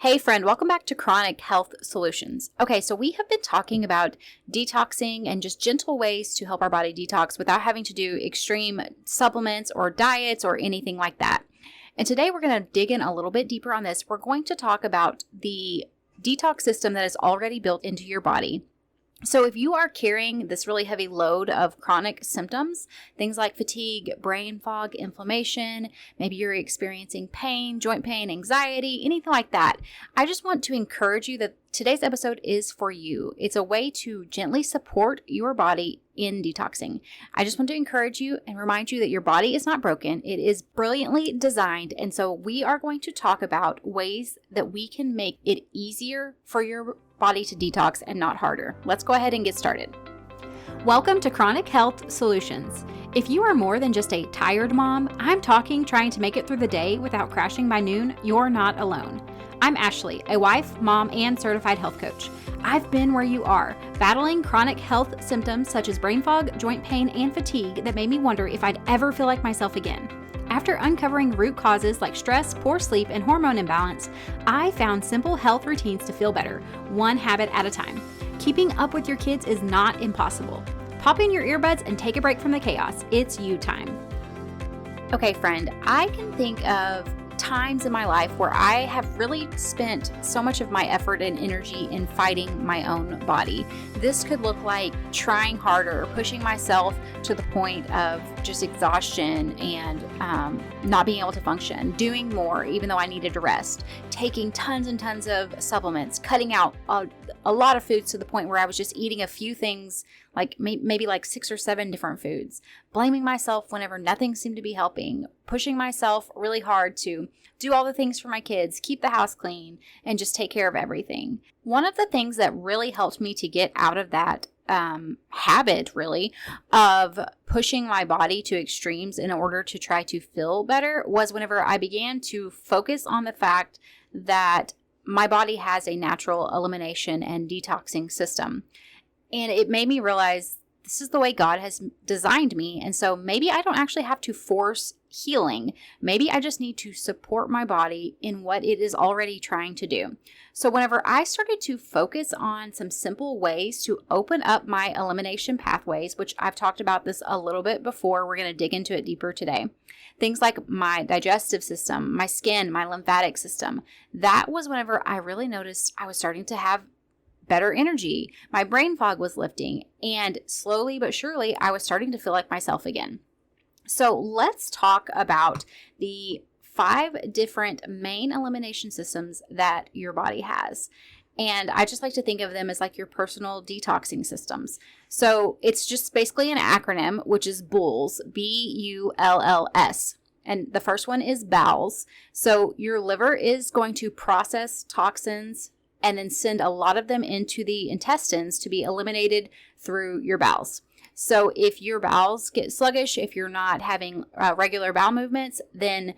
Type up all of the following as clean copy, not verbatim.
Hey friend, welcome back to Chronic Health Solutions. Okay, so we have been talking about detoxing and just gentle ways to help our body detox without having to do extreme supplements or diets or anything like that. And today we're going to dig in a little bit deeper on this. We're going to talk about the detox system that is already built into your body. So if you are carrying this really heavy load of chronic symptoms, things like fatigue, brain fog, inflammation, maybe you're experiencing pain, joint pain, anxiety, anything like that, I just want to encourage you that today's episode is for you. It's a way to gently support your body in detoxing. I just want to encourage you and remind you that your body is not broken. It is brilliantly designed. And so we are going to talk about ways that we can make it easier for your body to detox and not harder. Let's go ahead and get started. Welcome to Chronic Health Solutions. If you are more than just a tired mom, I'm talking trying to make it through the day without crashing by noon, you're not alone. I'm Ashley, a wife, mom, and certified health coach. I've been where you are, battling chronic health symptoms such as brain fog, joint pain, and fatigue that made me wonder if I'd ever feel like myself again. After uncovering root causes like stress, poor sleep, and hormone imbalance, I found simple health routines to feel better, one habit at a time. Keeping up with your kids is not impossible. Pop in your earbuds and take a break from the chaos. It's you time. Okay, friend, I can think of times in my life where I have really spent so much of my effort and energy in fighting my own body. This could look like trying harder, pushing myself to the point of just exhaustion and not being able to function, doing more even though I needed to rest, taking tons and tons of supplements, cutting out a lot of foods to the point where I was just eating a few things, like maybe like 6 or 7 different foods, blaming myself whenever nothing seemed to be helping, pushing myself really hard to do all the things for my kids, keep the house clean, and just take care of everything. One of the things that really helped me to get out of that habit, really, of pushing my body to extremes in order to try to feel better was whenever I began to focus on the fact that my body has a natural elimination and detoxing system. And it made me realize this is the way God has designed me. And so maybe I don't actually have to force healing. Maybe I just need to support my body in what it is already trying to do. So whenever I started to focus on some simple ways to open up my elimination pathways, which I've talked about this a little bit before, we're going to dig into it deeper today. Things like my digestive system, my skin, my lymphatic system. That was whenever I really noticed I was starting to have better energy. My brain fog was lifting, and slowly but surely, I was starting to feel like myself again. So let's talk about the 5 different main elimination systems that your body has. And I just like to think of them as like your personal detoxing systems. So it's just basically an acronym, which is BULLS, BULLS. And the first one is bowels. So your liver is going to process toxins and then send a lot of them into the intestines to be eliminated through your bowels. So if your bowels get sluggish, if you're not having regular bowel movements, then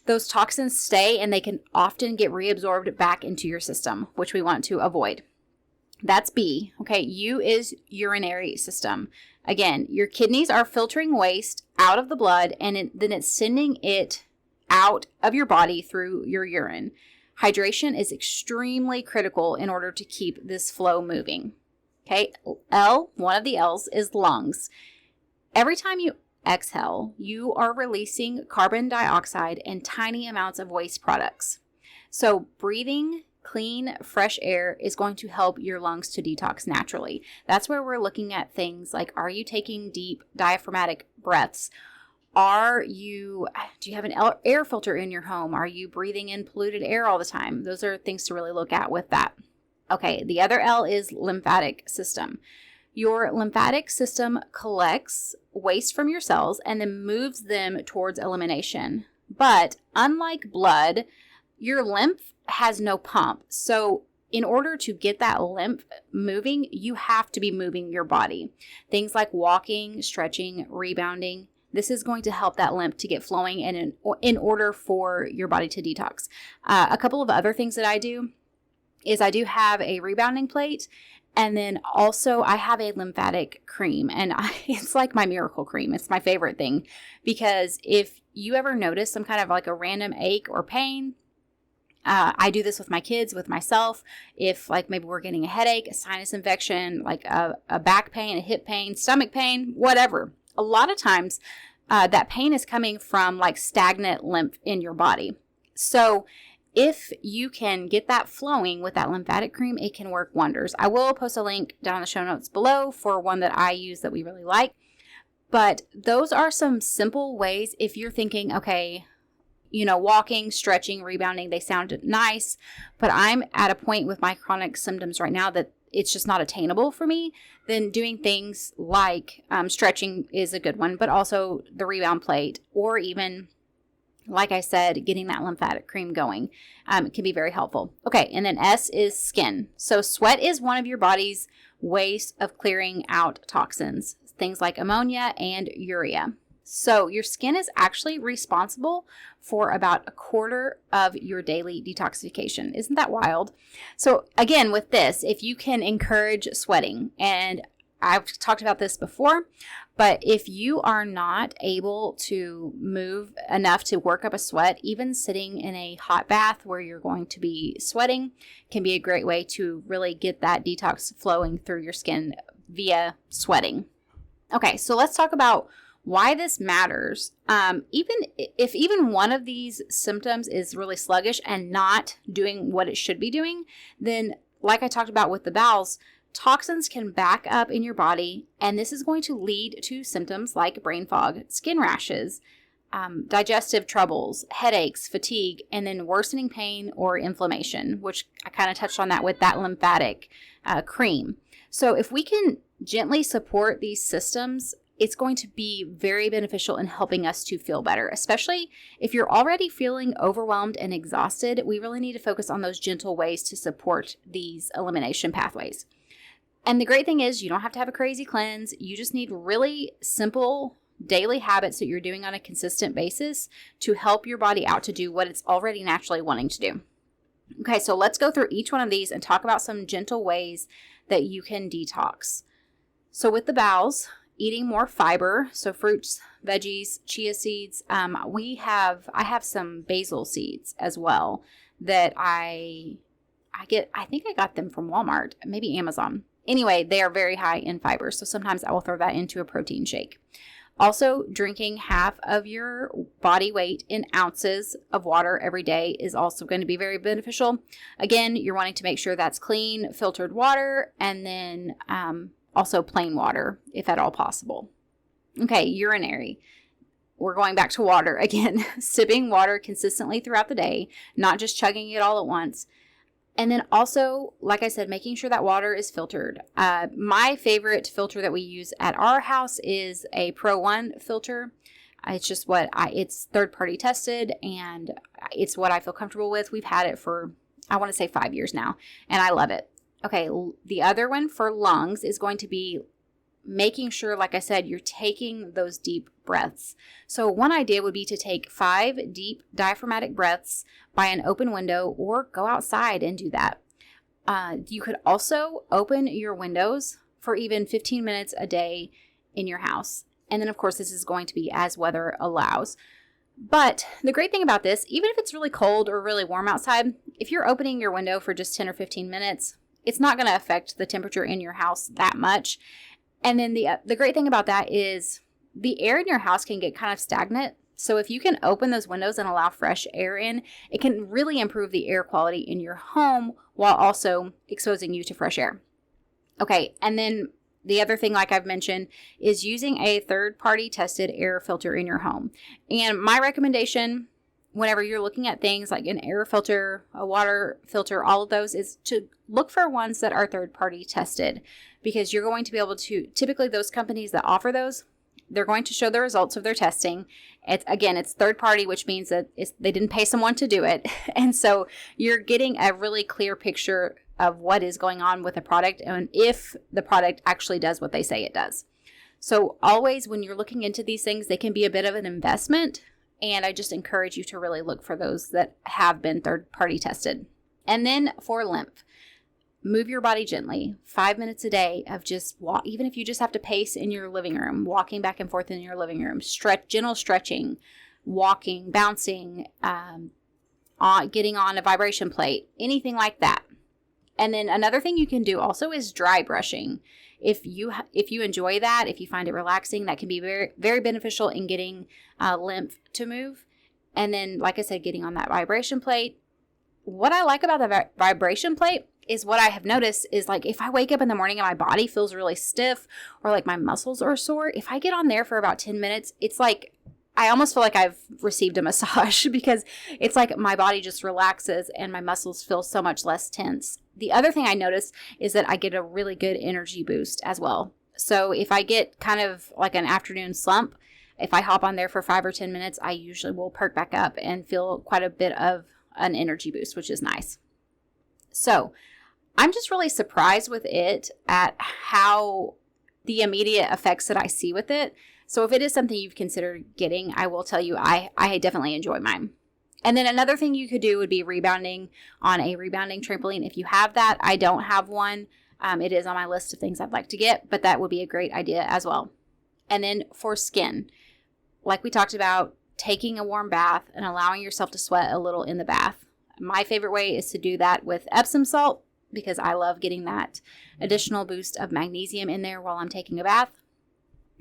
those toxins stay and they can often get reabsorbed back into your system, which we want to avoid. That's B. Okay, U is urinary system. Again, your kidneys are filtering waste out of the blood and then it's sending it out of your body through your urine. Hydration is extremely critical in order to keep this flow moving. Okay, L, one of the L's is lungs. Every time you exhale, you are releasing carbon dioxide and tiny amounts of waste products. So breathing clean, fresh air is going to help your lungs to detox naturally. That's where we're looking at things like, are you taking deep diaphragmatic breaths? Do you have an air filter in your home? Are you breathing in polluted air all the time? Those are things to really look at with that. Okay, the other L is lymphatic system. Your lymphatic system collects waste from your cells and then moves them towards elimination. But unlike blood, your lymph has no pump. So in order to get that lymph moving, you have to be moving your body. Things like walking, stretching, rebounding. This is going to help that lymph to get flowing and in order for your body to detox. A couple of other things that I do is I do have a rebounding plate, and then also I have a lymphatic cream, and it's like my miracle cream. It's my favorite thing because if you ever notice some kind of like a random ache or pain, I do this with my kids, with myself. If like maybe we're getting a headache, a sinus infection, like a back pain, a hip pain, stomach pain, whatever. A lot of times that pain is coming from like stagnant lymph in your body. So if you can get that flowing with that lymphatic cream, it can work wonders. I will post a link down in the show notes below for one that I use that we really like. But those are some simple ways if you're thinking, okay, walking, stretching, rebounding, they sound nice, but I'm at a point with my chronic symptoms right now that it's just not attainable for me. Then doing things like stretching is a good one, but also the rebound plate, or even, like I said, getting that lymphatic cream going can be very helpful. Okay, and then S is skin. So sweat is one of your body's ways of clearing out toxins, things like ammonia and urea. So your skin is actually responsible for about a quarter of your daily detoxification. Isn't that wild? So again, with this, if you can encourage sweating, and I've talked about this before, but if you are not able to move enough to work up a sweat, even sitting in a hot bath where you're going to be sweating can be a great way to really get that detox flowing through your skin via sweating. Okay, so let's talk about why this matters. Even one of these symptoms is really sluggish and not doing what it should be doing, then like I talked about with the bowels, toxins can back up in your body, and this is going to lead to symptoms like brain fog, skin rashes, digestive troubles, headaches, fatigue, and then worsening pain or inflammation, which I kind of touched on that with that lymphatic cream. So if we can gently support these systems, it's going to be very beneficial in helping us to feel better, especially if you're already feeling overwhelmed and exhausted. We really need to focus on those gentle ways to support these elimination pathways. And the great thing is you don't have to have a crazy cleanse. You just need really simple daily habits that you're doing on a consistent basis to help your body out to do what it's already naturally wanting to do. Okay, so let's go through each one of these and talk about some gentle ways that you can detox. So with the bowels, eating more fiber, so fruits, veggies, chia seeds. I have some basil seeds as well that I think I got them from Walmart, maybe Amazon. Anyway, they are very high in fiber, so sometimes I will throw that into a protein shake. Also, drinking half of your body weight in ounces of water every day is also going to be very beneficial. Again, you're wanting to make sure that's clean, filtered water, and then also plain water, if at all possible. Okay, urinary. We're going back to water again. Sipping water consistently throughout the day, not just chugging it all at once. And then also, like I said, making sure that water is filtered. My favorite filter that we use at our house is a Pro One filter. It's just it's third-party tested, and it's what I feel comfortable with. We've had it for, I want to say 5 years now, and I love it. Okay, the other one for lungs is going to be making sure, like I said, you're taking those deep breaths. So one idea would be to take 5 deep diaphragmatic breaths by an open window, or go outside and do that. You could also open your windows for even 15 minutes a day in your house. And then, of course, this is going to be as weather allows. But the great thing about this, even if it's really cold or really warm outside, if you're opening your window for just 10 or 15 minutes, it's not going to affect the temperature in your house that much. And then the great thing about that is the air in your house can get kind of stagnant. So if you can open those windows and allow fresh air in, it can really improve the air quality in your home while also exposing you to fresh air. Okay, and then the other thing, like I've mentioned, is using a third-party tested air filter in your home. And my recommendation, whenever you're looking at things like an air filter, a water filter, all of those, is to look for ones that are third-party tested, because you're going to be able to, typically those companies that offer those, they're going to show the results of their testing. It's third-party, which means that they didn't pay someone to do it. And so you're getting a really clear picture of what is going on with the product and if the product actually does what they say it does. So always when you're looking into these things, they can be a bit of an investment. And I just encourage you to really look for those that have been third-party tested. And then for lymph, move your body gently, 5 minutes a day of just walk. Even if you just have to pace in your living room, walking back and forth in your living room, gentle stretching, walking, bouncing, getting on a vibration plate, anything like that. And then another thing you can do also is dry brushing. If you enjoy that, if you find it relaxing, that can be very, very beneficial in getting lymph to move. And then, like I said, getting on that vibration plate. What I like about the vibration plate is what I have noticed is like if I wake up in the morning and my body feels really stiff or like my muscles are sore, if I get on there for about 10 minutes, it's like I almost feel like I've received a massage because it's like my body just relaxes and my muscles feel so much less tense. The other thing I notice is that I get a really good energy boost as well. So if I get kind of like an afternoon slump, if I hop on there for 5 or 10 minutes, I usually will perk back up and feel quite a bit of an energy boost, which is nice. So I'm just really surprised with it at how the immediate effects that I see with it. So if it is something you've considered getting, I will tell you I definitely enjoy mine. And then another thing you could do would be rebounding on a rebounding trampoline. If you have that, I don't have one. It is on my list of things I'd like to get, but that would be a great idea as well. And then for skin, like we talked about, taking a warm bath and allowing yourself to sweat a little in the bath. My favorite way is to do that with Epsom salt because I love getting that additional boost of magnesium in there while I'm taking a bath.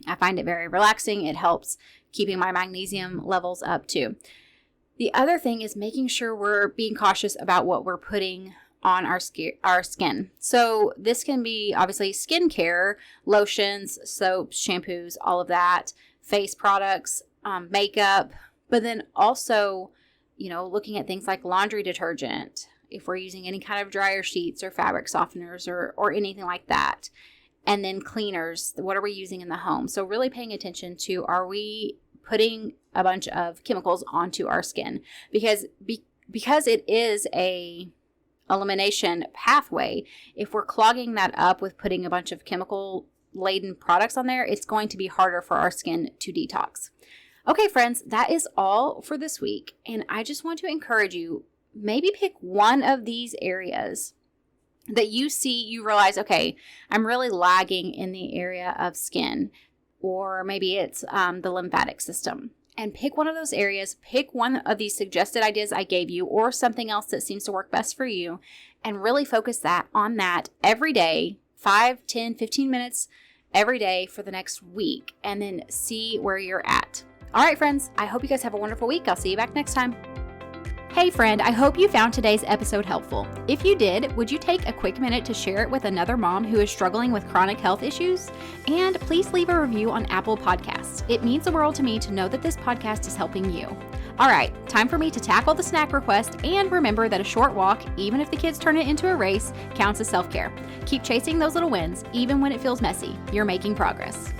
I find it very relaxing. It helps keeping my magnesium levels up too. The other thing is making sure we're being cautious about what we're putting on our skin. So this can be obviously skincare, lotions, soaps, shampoos, all of that, face products, makeup, but then also, looking at things like laundry detergent, if we're using any kind of dryer sheets or fabric softeners or anything like that. And then cleaners, what are we using in the home? So really paying attention to, are we putting a bunch of chemicals onto our skin? Because it is a elimination pathway, if we're clogging that up with putting a bunch of chemical laden products on there, it's going to be harder for our skin to detox. Okay, friends, that is all for this week. And I just want to encourage you, maybe pick one of these areas that you realize, okay, I'm really lagging in the area of skin, or maybe it's the lymphatic system. And pick one of those areas, pick one of these suggested ideas I gave you, or something else that seems to work best for you, and really focus on that every day, 5, 10, 15 minutes every day for the next week, and then see where you're at. All right, friends, I hope you guys have a wonderful week. I'll see you back next time. Hey friend, I hope you found today's episode helpful. If you did, would you take a quick minute to share it with another mom who is struggling with chronic health issues? And please leave a review on Apple Podcasts. It means the world to me to know that this podcast is helping you. All right, time for me to tackle the snack request, and remember that a short walk, even if the kids turn it into a race, counts as self-care. Keep chasing those little wins, even when it feels messy. You're making progress.